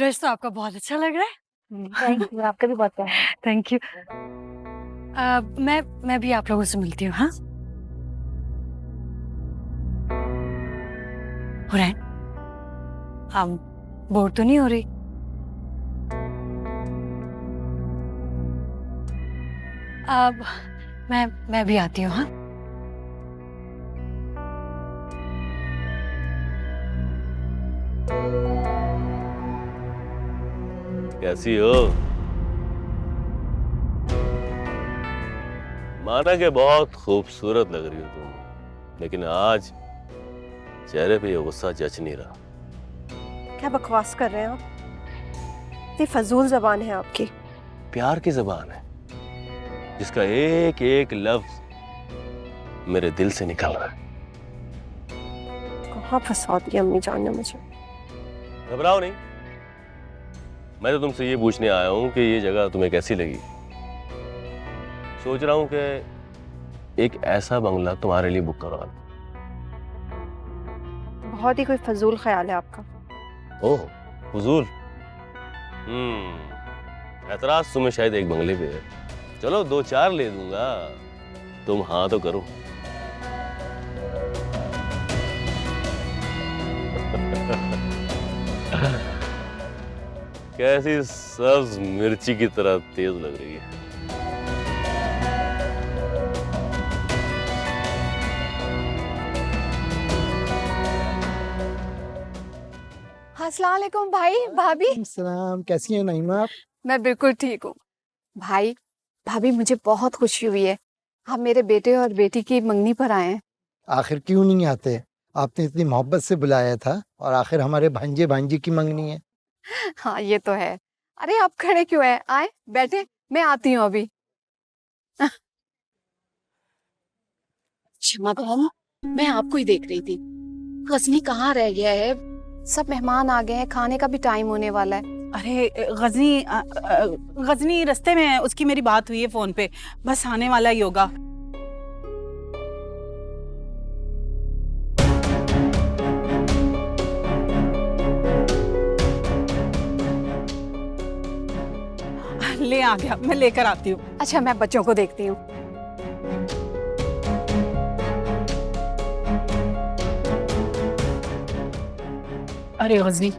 Dress तो आपका बहुत अच्छा लग रहा है। थैंक यू, आपका भी बहुत प्यारा है। Thank you. मैं भी आप लोगों से मिलती हूँ। हाँ हुरैन, आप बोर तो नहीं हो रही? अब मैं भी आती हूँ। हाँ कैसी हो? माना कि बहुत खूबसूरत लग रही हो तुम, लेकिन आज चेहरे पे ये गुस्सा जच नहीं रहा। क्या बकवास कर रहे हैं आप? इतनी फजूल जबान है आपकी। प्यार की जबान है जिसका एक एक लफ्ज मेरे दिल से निकल रहा है। कहाँ फंसा दिया अम्मी जान ने मुझे। घबराओ नहीं, मैं तो तुमसे ये पूछने आया हूं कि ये जगह तुम्हें कैसी लगी। सोच रहा हूं कि एक ऐसा बंगला तुम्हारे लिए बुक करवा लूं। बहुत ही कोई फजूल ख्याल है आपका। ओह फजूल। एतराज तुम्हें शायद एक बंगले पे है। चलो 2-4 ले दूंगा, तुम हाँ तो करो। कैसी सब्ज मिर्ची की तरह तेज लग रही है। अस्सलाम वालेकुम भाई भाभी। सलाम, कैसी हैं नईमा आप? मैं बिल्कुल ठीक हूँ। भाई भाभी, मुझे बहुत खुशी हुई है, आप मेरे बेटे और बेटी की मंगनी पर आए हैं। आखिर क्यों नहीं आते? आपने इतनी मोहब्बत से बुलाया था और आखिर हमारे भांजे भांजी की मंगनी है। हाँ ये तो है। अरे आप खड़े क्यों हैं, आए बैठे, मैं आती हूँ अभी। शमा बहन, मैं आपको ही देख रही थी। गजनी कहाँ रह गया है? सब मेहमान आ गए हैं, खाने का भी टाइम होने वाला है। अरे गजनी रास्ते में है, उसकी मेरी बात हुई है फोन पे, बस आने वाला ही होगा। ले आ गया, मैं लेकर आती हूँ। अच्छा मैं बच्चों को देखती हूँ। अरे गजनी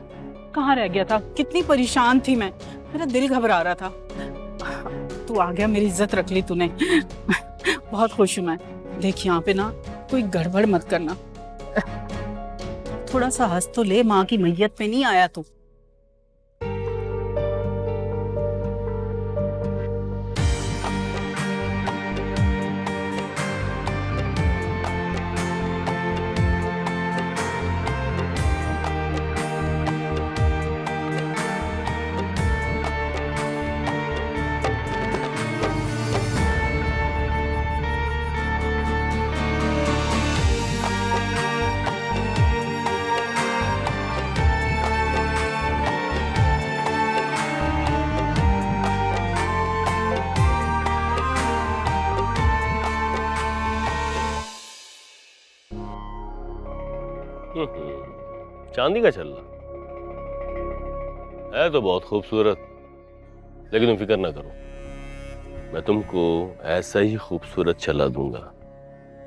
कहाँ रह गया था? कितनी परेशान थी मैं, मेरा दिल घबरा रहा था। तू आ गया, मेरी इज्जत रख ली तूने। बहुत खुश हूँ मैं। देख यहाँ पे ना कोई गड़बड़ मत करना। थोड़ा सा हंस तो ले, माँ की मैयत पे नहीं आया तू। चांदी का छल्ला है तो बहुत खूबसूरत, लेकिन तुम फिक्र ना करो, मैं तुमको ऐसा ही खूबसूरत छल्ला दूंगा।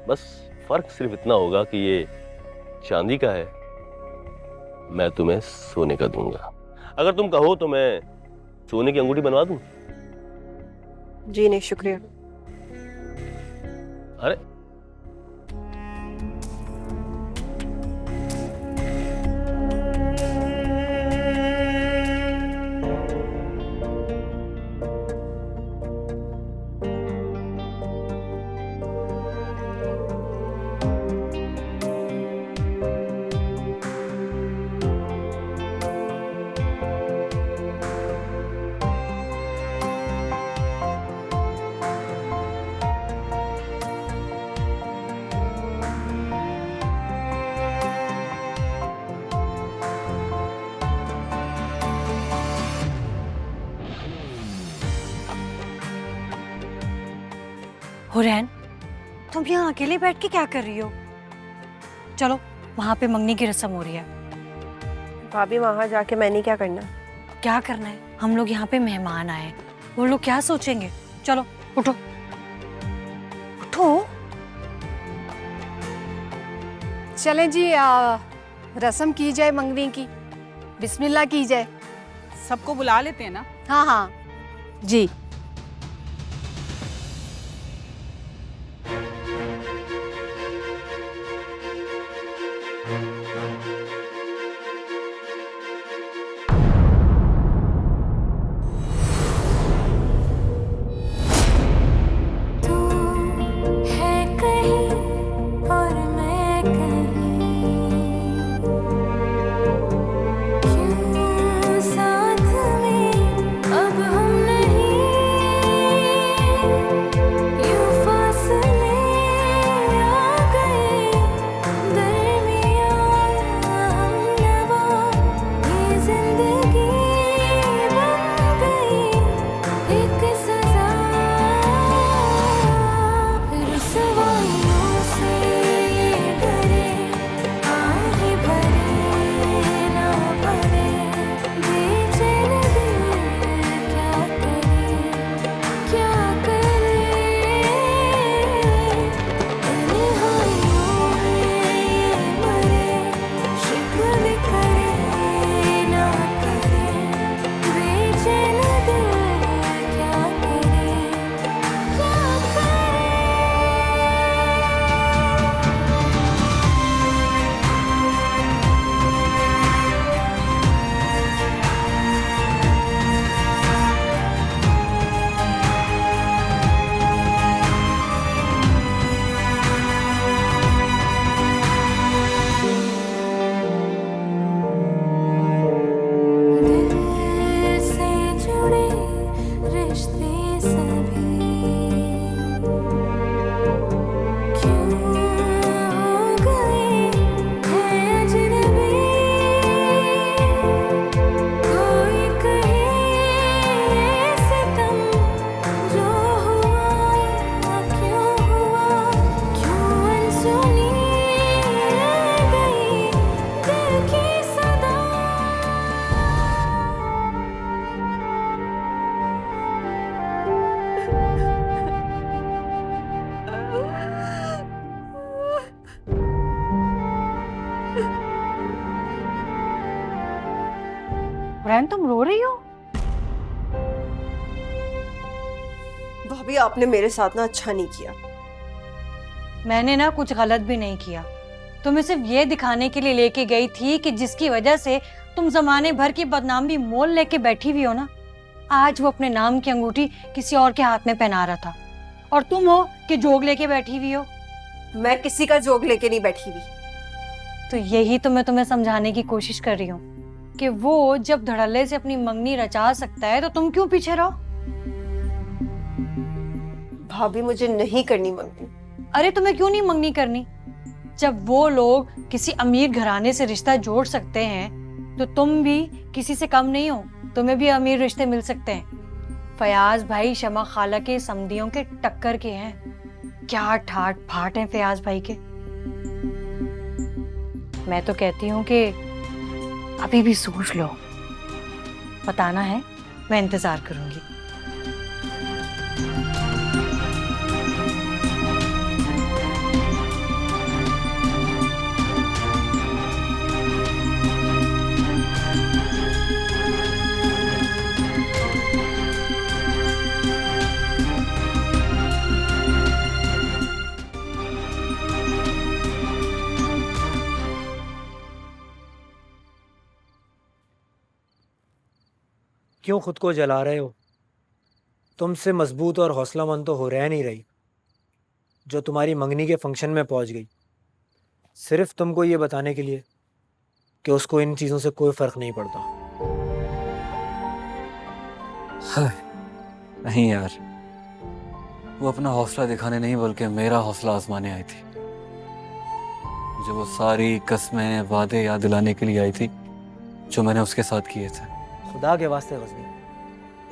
बस फर्क सिर्फ इतना होगा कि ये चांदी का है, मैं तुम्हें सोने का दूंगा। अगर तुम कहो तो मैं सोने की अंगूठी बनवा दूं। जी नहीं शुक्रिया। अरे हुरैन, तुम यहाँ अकेले बैठ के क्या कर रही हो? चलो वहां पे मंगनी की रस्म हो रही है। भाभी वहां जाके मैंने क्या करना? क्या करना है, हम लोग यहाँ पे मेहमान आए हैं, वो लोग क्या सोचेंगे। चलो उठो उठो। चले जी, रस्म की जाए मंगनी की, बिस्मिल्लाह की जाए। सबको बुला लेते हैं ना। हाँ हाँ जी। रैन, तुम रो रही हो? भाभी आपने मेरे साथ ना अच्छा नहीं किया। मैंने ना कुछ गलत भी नहीं किया। तुम्हें सिर्फ ये दिखाने के लिए लेके गई थी कि जिसकी वजह से तुम जमाने भर की बदनामी मोल लेके बैठी हुई हो ना, आज वो अपने नाम की अंगूठी किसी और के हाथ में पहना रहा था, और तुम हो कि जोग लेके बैठी हुई हो। मैं किसी का जोग लेके नहीं बैठी हुई। तो यही तो मैं तुम्हें समझाने की कोशिश कर रही हूँ कि वो जब धड़ल्ले से अपनी मंगनी रचा सकता है तो तुम क्यों पीछे रहो। भाभी मुझे नहीं करनी मंगनी। अरे तुम्हें क्यों नहीं मंगनी करनी? जब वो लोग किसी अमीर घराने से रिश्ता जोड़ सकते हैं तो तुम भी किसी से कम नहीं हो, तुम्हें भी अमीर रिश्ते मिल सकते हैं। फयाज भाई शमा खाला के समधियों के टक्कर के हैं। क्या ठाट फाट हैं फयाज भाई के। मैं तो कहती हूँ कि अभी भी सोच लो, बताना है, मैं इंतजार करूंगी। क्यों खुद को जला रहे हो? तुमसे मजबूत और हौसलामंद तो हो रह नहीं रही, जो तुम्हारी मंगनी के फंक्शन में पहुंच गई, सिर्फ तुमको ये बताने के लिए कि उसको इन चीज़ों से कोई फ़र्क नहीं पड़ता। नहीं यार, वो अपना हौसला दिखाने नहीं बल्कि मेरा हौसला आजमाने आई थी। मुझे वो सारी कस्में वादे याद दिलाने के लिए आई थी जो मैंने उसके साथ किए थे। खुदा के वास्ते गज़नी,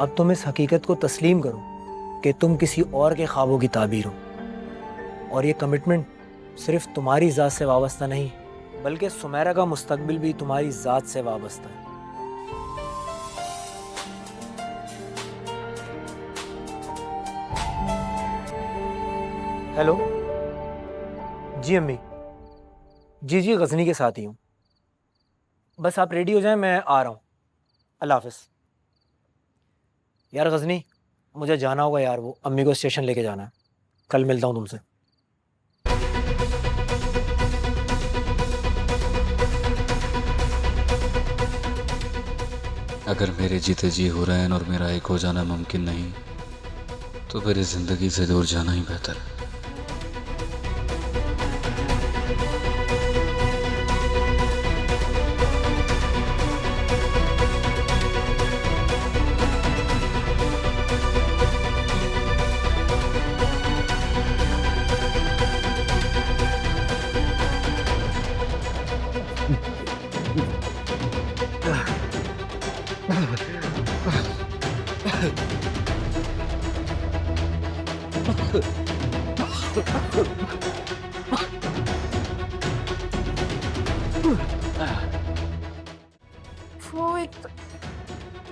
अब तुम इस हकीकत को तस्लीम करो कि तुम किसी और के ख्वाबों की ताबीर हो, और ये कमिटमेंट सिर्फ तुम्हारी ज़ात से वाबस्ता नहीं बल्कि सुमेरा का मुस्तकबिल भी तुम्हारी ज़ात से वाबस्ता है। हेलो। जी अम्मी। जी जी, गजनी के साथ ही हूँ। बस आप रेडी हो जाएं, मैं आ रहा हूँ। अल्लाह हाफिज़। यार गजनी, मुझे जाना होगा यार, वो अम्मी को स्टेशन लेके जाना है। कल मिलता हूँ तुमसे। अगर मेरे जीते जी हो रहे हैं और मेरा एक हो जाना मुमकिन नहीं, तो फिर इस जिंदगी से दूर जाना ही बेहतर है।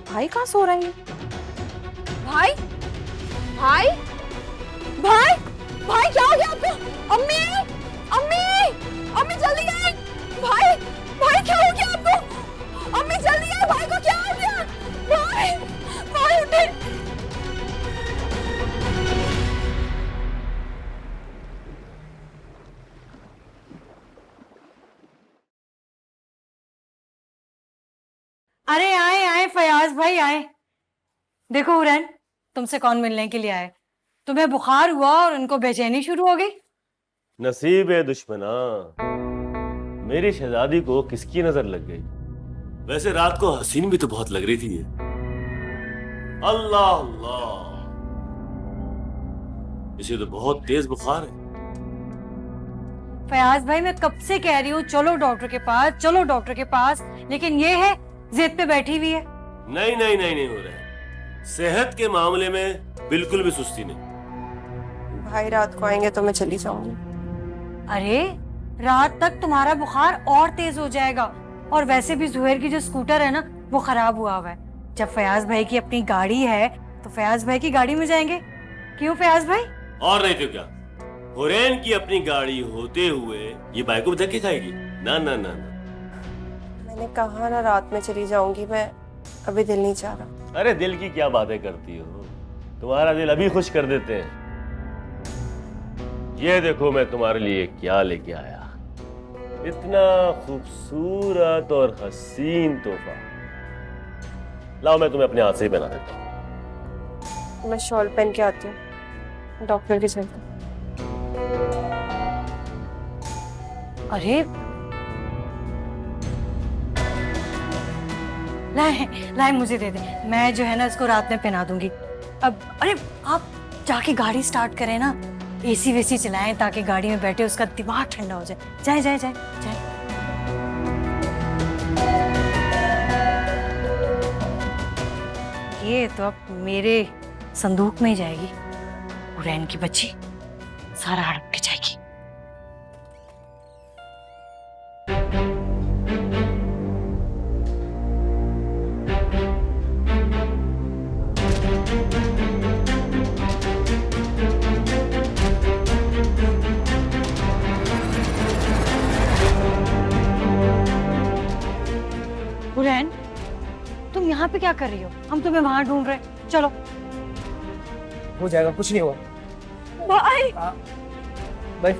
भाई कहाँ सो रहे हैं? भाई भाई भाई भाई क्या हो गया आपको? अम्मी अम्मी अम्मी जल्दी आए। भाई भाई क्या हो गया आपको? अम्मी जल्दी आए, भाई को क्या हो गया? भाई भाई उठे। अरे आए आए फयाज भाई आए। देखो हुरैन, तुमसे कौन मिलने के लिए आए? तुम्हें बुखार हुआ और उनको बेचैनी शुरू हो गई। नसीब है दुश्मना, मेरी शहजादी को किसकी नजर लग गई? वैसे रात को हसीन भी तो बहुत लग रही थी ये। अल्लाह अल्लाह, इसे तो बहुत तेज बुखार है। फयाज भाई मैं कब से कह रही हूँ चलो डॉक्टर के पास, चलो डॉक्टर के पास, लेकिन ये है जिद पे बैठी हुई है। नहीं नहीं नहीं नहीं हो रहा है, सेहत के मामले में बिल्कुल भी सुस्ती नहीं। भाई रात को आएंगे तो मैं चली जाऊंगी। अरे रात तक तुम्हारा बुखार और तेज हो जाएगा, और वैसे भी जुहैर की जो स्कूटर है ना वो खराब हुआ हुआ है। जब फयाज भाई की अपनी गाड़ी है तो फयाज भाई की गाड़ी में जाएंगे। क्यों फयाज भाई? और नहीं तो क्या, हुरैन की अपनी गाड़ी होते हुए ये बाइक को धक्के खाएगी? ना ना ना ना। मैंने कहा ना रात में चली जाऊंगी, मैं अभी दिल नहीं चाह रहा। अरे दिल की क्या बातें करती हो, तुम्हारा दिल अभी खुश कर देते हैं। ये देखो मैं तुम्हारे लिए क्या लेके आया, इतना खूबसूरत और हसीन तोहफा। लाओ मैं तुम्हें अपने हाथ से ही पहना देता हूँ। मैं शॉल पहन के आती हूँ, डॉक्टर के चलते। अरे लाए लाए मुझे दे दे, मैं जो है ना इसको रात में पहना दूंगी। अब अरे आप जाके गाड़ी स्टार्ट करें ना, एसी वेसी चलाएं ताकि गाड़ी में बैठे उसका दिमाग ठंडा हो जाए। जाए जाए जाए जाए। ये तो अब मेरे संदूक में ही जाएगी, हुरैन की बच्ची सारा हड़प के जाएगी। हुरैन, तुम यहाँ पे क्या कर रही हो? हम तुम्हें वहां ढूंढ रहे हैं। चलो। हो जाएगा, कुछ नहीं होगा। भाई भाई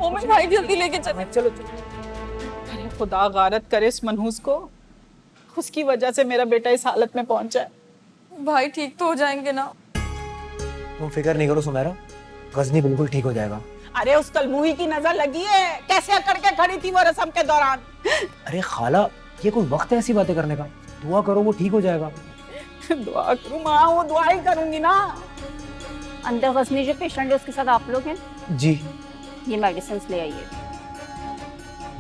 ओमन भाई जल्दी लेके चलो। चलो चलो। अरे खुदा गारत करे इस मनहूस को, उसकी वजह से मेरा बेटा इस हालत में पहुंचा है। भाई ठीक तो हो जाएंगे ना? तुम फिक्र नहीं करो सुमेरा, गजनी बिल्कुल ठीक हो जाएगा। अरे उस कलमुही की नजर लगी है, कैसे करके खड़ी थी वो रस्म के दौरान। अरे खाला, ये कोई वक्त है ऐसी बातें करने का? दुआ करो वो ठीक हो जाएगा। दुआ करूं माँ, वो दुआ ही करूंगी ना। अंदर गजनी जो पेशेंट है उसके साथ आप लोग हैं? जी। ये मेडिसिन ले आइए।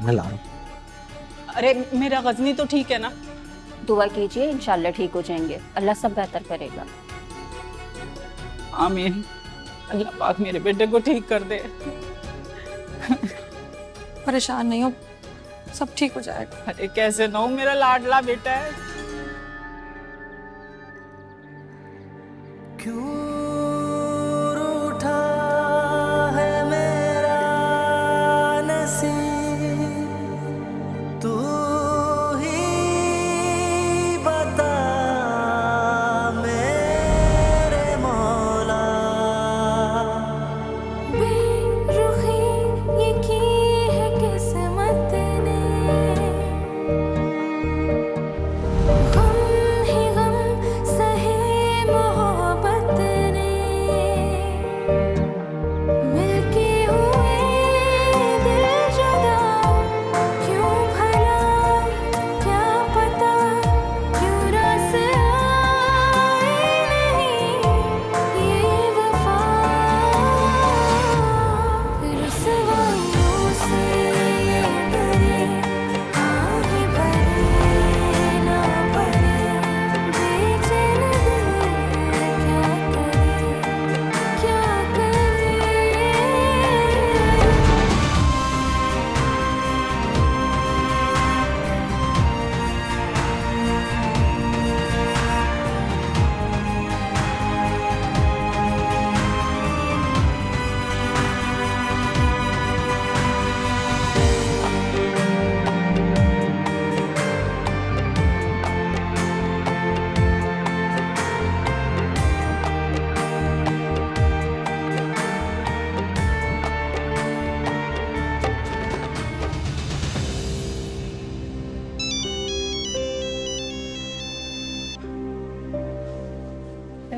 मैं ला रहा हूँ। अरे मेरा गजनी तो ठीक है ना? दुआ कीजिए, इंशाल्लाह ठीक हो जाएंगे, अल्लाह सब बेहतर करेगा। आमीन। अल्लाह पाक मेरे बेटे को ठीक कर दे। परेशान नहीं हो, सब ठीक हो जाएगा। अरे कैसे ना हो, मेरा लाडला बेटा है। क्यों रूठा है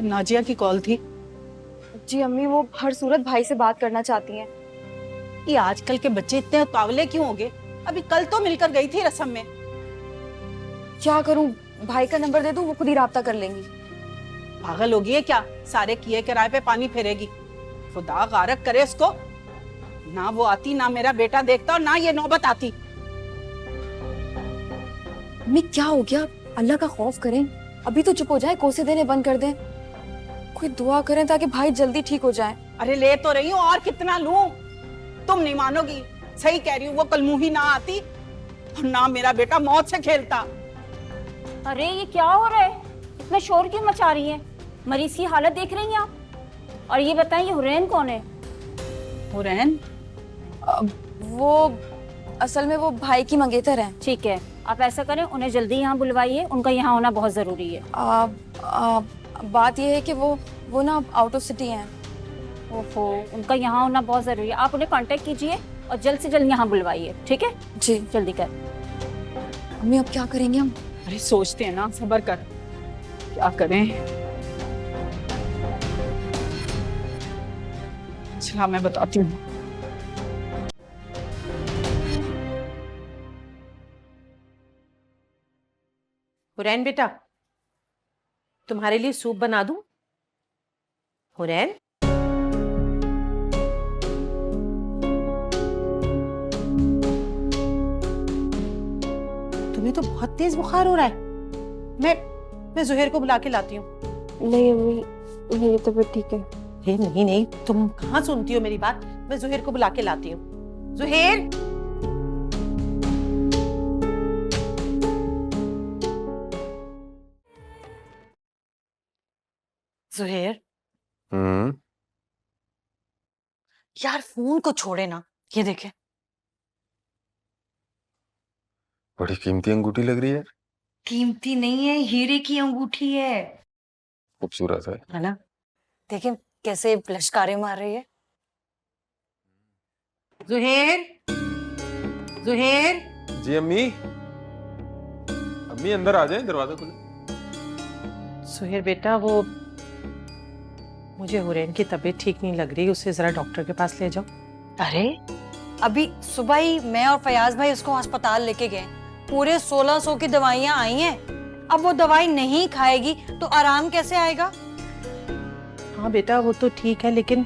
नाजिया की कॉल थी। जी अम्मी, वो हर सूरत भाई से बात करना चाहती हैं। ये आजकल के बच्चे इतने तावले क्यों हो गए? अभी कल तो मिलकर गई थी रसम में। क्या करूं, भाई का नंबर दे दूं, वो खुद ही राब्ता कर लेंगी। पागल होगी है क्या? सारे किए किराए पे पानी फेरेगी। खुदा गारक करे उसको, ना वो आती ना मेरा बेटा देखता और ना ये नौबत आती। अम्मी क्या हो गया? अल्लाह का खौफ करें, अभी तो चुप हो जाए, कोसे देने बंद कर दें। कोई दुआ करें ताकि भाई जल्दी ठीक हो जाए। अरे ले तो रही हूँ, और कितना लूं? तुम नहीं मानोगी, सही कह रही हूँ। वो कल मुंह ही ना आती और ना मेरा बेटा मौत से खेलता। अरे ये क्या हो रहा है? इतना शोर क्यों मचा रही है? मरीज की हालत देख रही हैं आप? और ये बताएं, ये हुरैन कौन है? हुरैन? वो असल में वो भाई की मंगेतर हैं। ठीक है, आप ऐसा करें, उन्हें जल्दी यहाँ बुलवाइए, उनका यहाँ होना बहुत जरूरी है। बात ये है कि वो ना आउट ऑफ सिटी हैं। ओहो, उनका यहाँ होना बहुत जरूरी है। आप उन्हें कांटेक्ट कीजिए और जल्द से जल्द यहाँ बुलवाइए, ठीक है? जी जल्दी कर। अम्मी अब क्या करेंगे हम? अरे सोचते हैं ना, सब्र कर, क्या करें। चला मैं बताती हूँ। हुरैन बेटा, तुम्हारे लिए सूप बना दूं? हुरैन, तुम्हें तो बहुत तेज बुखार हो रहा है। मैं जुहैर को बुला के लाती हूँ। नहीं अम्मी, मेरी तबीयत ठीक है। हे नहीं नहीं, तुम कहाँ सुनती हो मेरी बात? मैं जुहैर को बुला के लाती हूँ। जुहैर, जुहैर, यार फोन को छोड़े ना, ये देखे। बड़ी कीमती अंगूठी लग रही है। कीमती नहीं है, हीरे की अंगूठी है। खूबसूरत है ना? देखे कैसे लश्कारे मार रही है। Zuhair, Zuhair. जी अम्मी। अम्मी अंदर आ जाए, दरवाजा खुले। जुहैर बेटा, वो मुझे हुरैन की तबीयत ठीक नहीं लग रही, उसे जरा डॉक्टर के पास ले जाओ। अरे अभी सुबह ही मैं और फयाज भाई उसको अस्पताल लेके गए। पूरे 1600 की दवाइयां आई हैं। अब वो दवाई नहीं खाएगी तो आराम कैसे आएगा? हाँ बेटा, वो तो ठीक है, लेकिन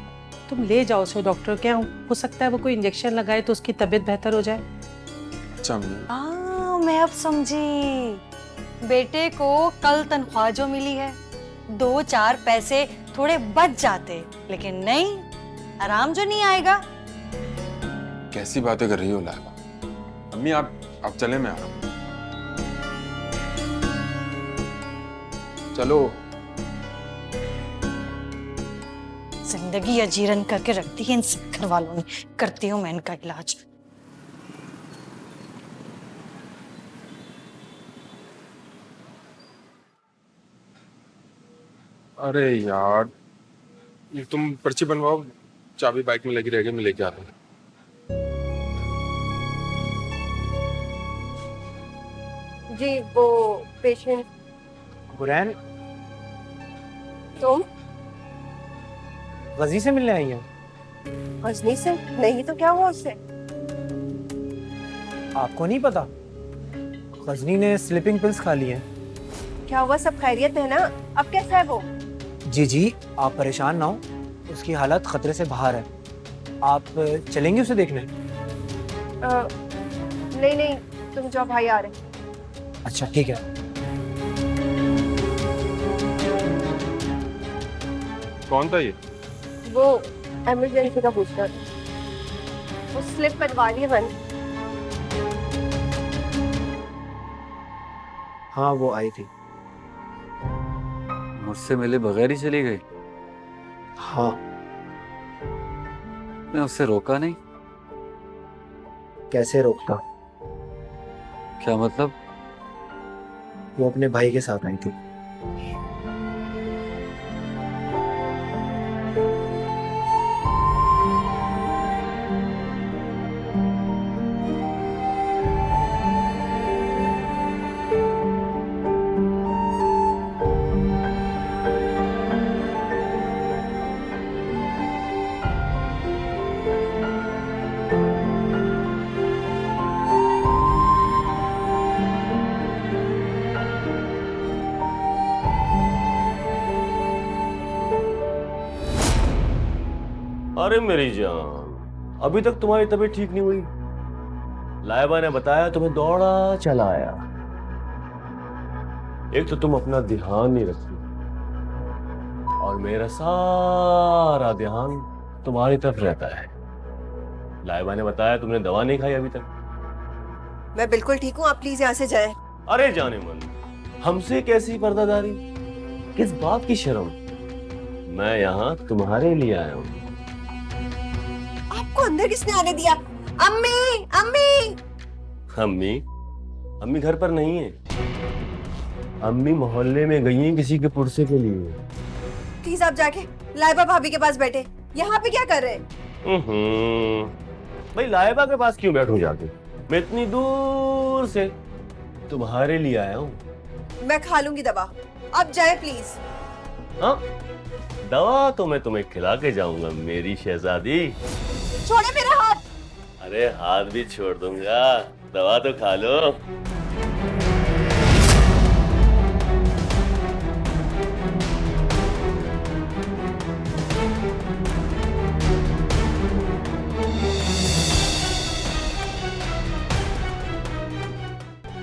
तुम ले जाओ उसे डॉक्टर के यहाँ। हो सकता है वो कोई इंजेक्शन लगाए तो उसकी तबीयत बेहतर हो जाए। अच्छा अम्मी। मैं अब समझी। बेटे को कल तनख्वाह जो मिली है, 2-4 पैसे थोड़े बच जाते, लेकिन नहीं, आराम जो नहीं आएगा। कैसी बातें कर रही हो लाइबा? अम्मी आप चले, मैं आ रहा हूँ। चलो। जिंदगी अजीरन करके रखती है इन सब घर वालों ने। करती हूँ मैं इनका इलाज। अरे यार, ये तुम पर्ची बनवाओ, चाबी बाइक में लगी रहेगी, मैं लेके आता हूँ। जी वो पेशेंट। हुरैन, तुम गजी से मिलने आई हैं? गजनी से? नहीं तो क्या हुआ उससे? आपको नहीं पता? गजनी ने स्लीपिंग पिल्स खा ली हैं। क्या हुआ, सब खैरियत है ना? अब कैसा है वो? जी, आप परेशान ना हो, उसकी हालत खतरे से बाहर है। आप चलेंगे उसे देखने? नहीं, तुम जाओ, भाई आ रहे। अच्छा ठीक है। कौन था ये? वो इमरजेंसी का पूछ रहा था। वो स्लिप कटवा रही है बंद। हाँ वो आई थी। मुझसे मिले बगैर ही चली गई? हाँ। मैं उससे रोका नहीं? कैसे रोकता? क्या मतलब? वो अपने भाई के साथ आई थी। अरे मेरी जान, अभी तक तुम्हारी तबीयत ठीक नहीं हुई। लाइबा ने बताया तुम्हें दौड़ा चला आया। एक तो तुम अपना ध्यान नहीं रखती और मेरा सारा ध्यान तुम्हारी तरफ रहता है। लाइबा ने बताया तुमने दवा नहीं खाई अभी तक। मैं बिल्कुल ठीक हूँ, आप प्लीज यहाँ से जाएं। अरे जाने मन, हमसे कैसी पर्दादारी, किस बात की शर्म। मैं यहाँ तुम्हारे लिए आया हूँ। आपको अंदर किसने आने दिया? अम्मी, अम्मी। अम्मी? अम्मी घर पर नहीं है। अम्मी मोहल्ले में गई हैं किसी के पुरसे के लिए। प्लीज आप जाके लाइबा भाभी के पास बैठे। यहाँ पे क्या कर रहे हैं? भाई लाइबा के पास क्यों बैठूं जाके? मैं इतनी दूर से तुम्हारे लिए आया हूँ। मैं खा लूंगी दवा, आप जाए प्लीज। हाँ, दवा तो मैं तुम्हें खिला के जाऊंगा मेरी शहजादी। छोड़े मेरा हाथ। अरे हाथ भी छोड़ दूंगा, दवा तो खा लो।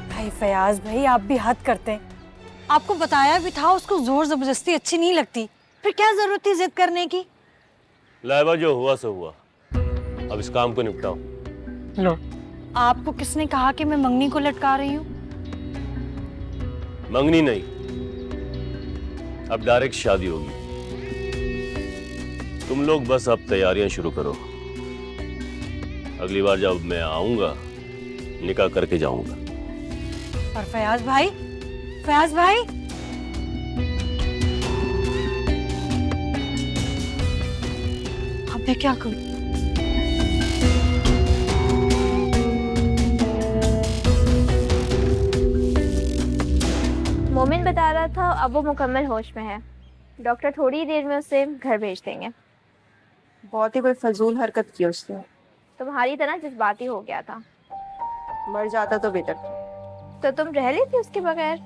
भाई फयाज भाई, आप भी हद करते हैं। आपको बताया भी था उसको जोर जबरदस्ती अच्छी नहीं लगती, फिर क्या जरूरत थी जिद करने की? लाइबा जो हुआ सो हुआ, अब इस काम को निपटाओ। लो, आपको किसने कहा कि मैं मंगनी को लटका रही हूँ? मंगनी नहीं, अब डायरेक्ट शादी होगी। तुम लोग बस अब तैयारियां शुरू करो। अगली बार जब मैं आऊंगा निकाह करके जाऊंगा। और फयाज भाई, फयाज भाई, अब मैं क्या करूं? मोमिन बता रहा था अब वो मुकम्मल होश में है। डॉक्टर थोड़ी ही देर में उसे घर भेज देंगे। बहुत ही कोई फजूल हरकत की उसने। तुम्हारी तरह जज्बाती हो गया था। मर जाता तो बेटर। तो तुम रह रही थी उसके बगैर?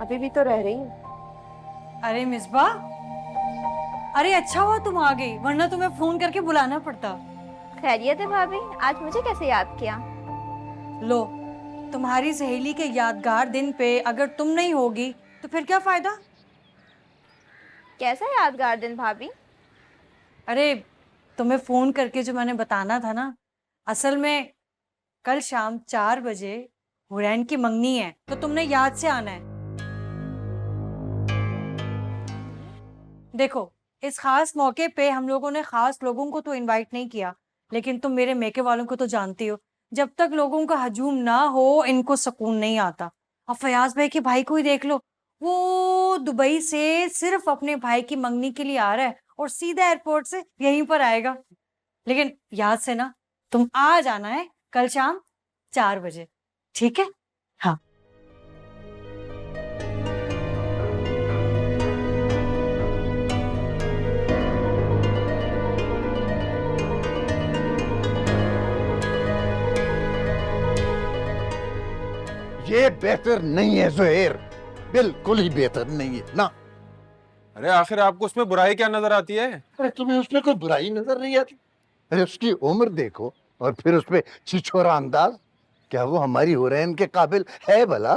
अभी भी तो रह रही हूँ। अरे मिसबा, अरे अच्छा हुआ तुम आ गई, वरना तुम्हें फोन करके बुलाना पड़ता। खैरियत है भाभी, आज मुझे कैसे याद किया? लो, तुम्हारी सहेली के यादगार दिन पे अगर तुम नहीं होगी तो फिर क्या फायदा? कैसा यादगार दिन भाभी? अरे तुम्हें फोन करके जो मैंने बताना था ना, असल में कल शाम 4 बजे हुरैन की मंगनी है, तो तुमने याद से आना है। देखो, इस खास मौके पे हम लोगों ने खास लोगों को तो इनवाइट नहीं किया, लेकिन तुम मेरे मेके वालों को तो जानती हो, जब तक लोगों का हजूम ना हो इनको सुकून नहीं आता। अब फयाज भाई के भाई को ही देख लो, वो दुबई से सिर्फ अपने भाई की मंगनी के लिए आ रहा है और सीधा एयरपोर्ट से यहीं पर आएगा। लेकिन याद से ना, तुम आ जाना है कल शाम 4 बजे, ठीक है? हाँ। ये बेहतर नहीं है ज़ुहैर, बिल्कुल ही बेहतर नहीं है ना। अरे आखिर आपको उसमें बुराई क्या नजर आती है? अरे तुम्हें उसमें कोई बुराई नजर नहीं आती? अरे उसकी उम्र देखो और फिर उसपे छिछोरा अंदाज। क्या वो हमारी हुरैन के काबिल है भला?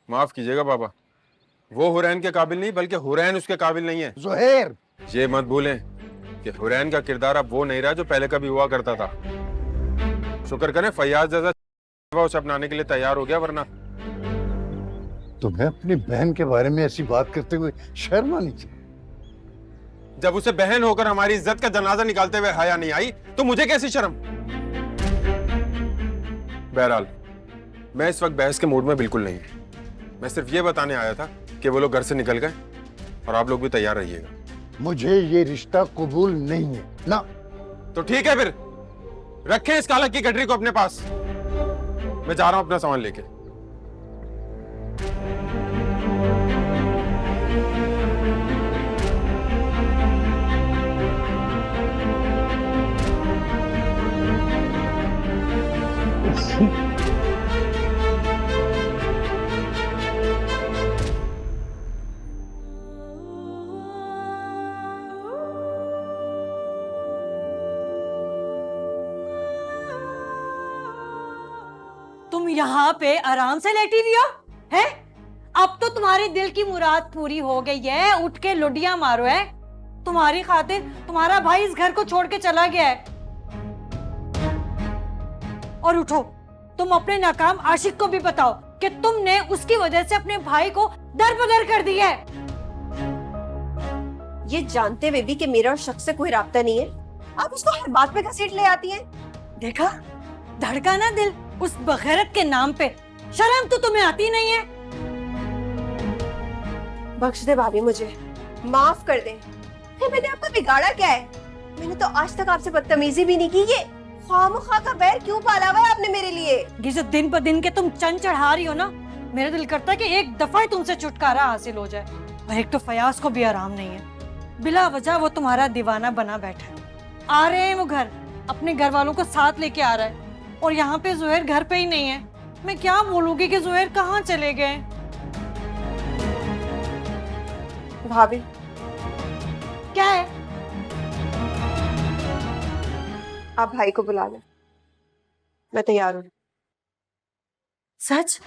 माफ कीजिएगा बाबा, वो हुरैन के काबिल नहीं बल्कि हुरैन उसके काबिल नहीं है। ज़ुहैर, ये मत भूलें कि हुरैन का किरदार अब वो नहीं रहा जो पहले कभी हुआ करता था। शुक्र करें फयाज जैसा उसे अपनाने के लिए तैयार हो गया, वरना तुम्हें अपनी बहन के बारे में ऐसी बात करते हुए शर्म आनी चाहिए। जब उसे बहन होकर हमारी इज्जत का जनाजा निकालते हुए हया नहीं आई तो मुझे कैसी शर्म? बहरहाल मैं इस वक्त बहस के मूड में बिल्कुल नहीं। मैं सिर्फ ये बताने आया था कि वो लोग घर से निकल गए और आप लोग भी तैयार रहिएगा। मुझे ये रिश्ता कबूल नहीं है ना। तो ठीक है, फिर रखें इस कालक की गठरी को अपने पास। मैं जा रहा हूं अपना सामान लेके। तुम यहाँ पे आराम से लेटी हुई हो है? अब तो तुम्हारे दिल की मुराद पूरी हो गई है, उठ के लुडिया मारो है। तुम्हारी खातिर तुम्हारा भाई इस घर को छोड़ के चला गया है। और उठो, तुम अपने नाकाम आशिक को भी बताओ कि तुमने उसकी वजह से अपने भाई को दरबदर कर दिया है। ये जानते हुए भी कि मेरा उस शख्स से कोई राब्ता नहीं है, आप उसको हर बात पे घसीट ले आती हैं। देखा, धड़का ना दिल उस बगैरत के नाम पे। शर्म तो तुम्हें आती नहीं है। बख्श दे भाभी, मुझे माफ कर दे। मैंने आपको बिगाड़ा क्या है? मैंने तो आज तक आपसे बदतमीजी भी नहीं की। ये खामखा का बैर क्यों पाला हुआ है आपने मेरे लिए? ये जो दिन ब दिन के तुम चंद चढ़ा रही हो ना, मेरा दिल करता है कि एक दफा ही तुमसे छुटकारा हासिल हो जाए। और एक तो फयाज को भी आराम नहीं है, बिला वजह वो तुम्हारा दीवाना बना बैठा है। आ रहे हैं वो घर, अपने घर वालों को साथ लेके आ रहा है, और यहाँ पे जुहैर घर पे ही नहीं है। मैं क्या बोलूंगी कि जुहैर कहाँ चले गए? भाभी क्या है? आप भाई को बुला लें, मैं तैयार हूँ। सच?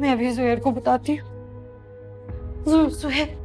मैं अभी जुहैर को बताती हूँ। जुहैर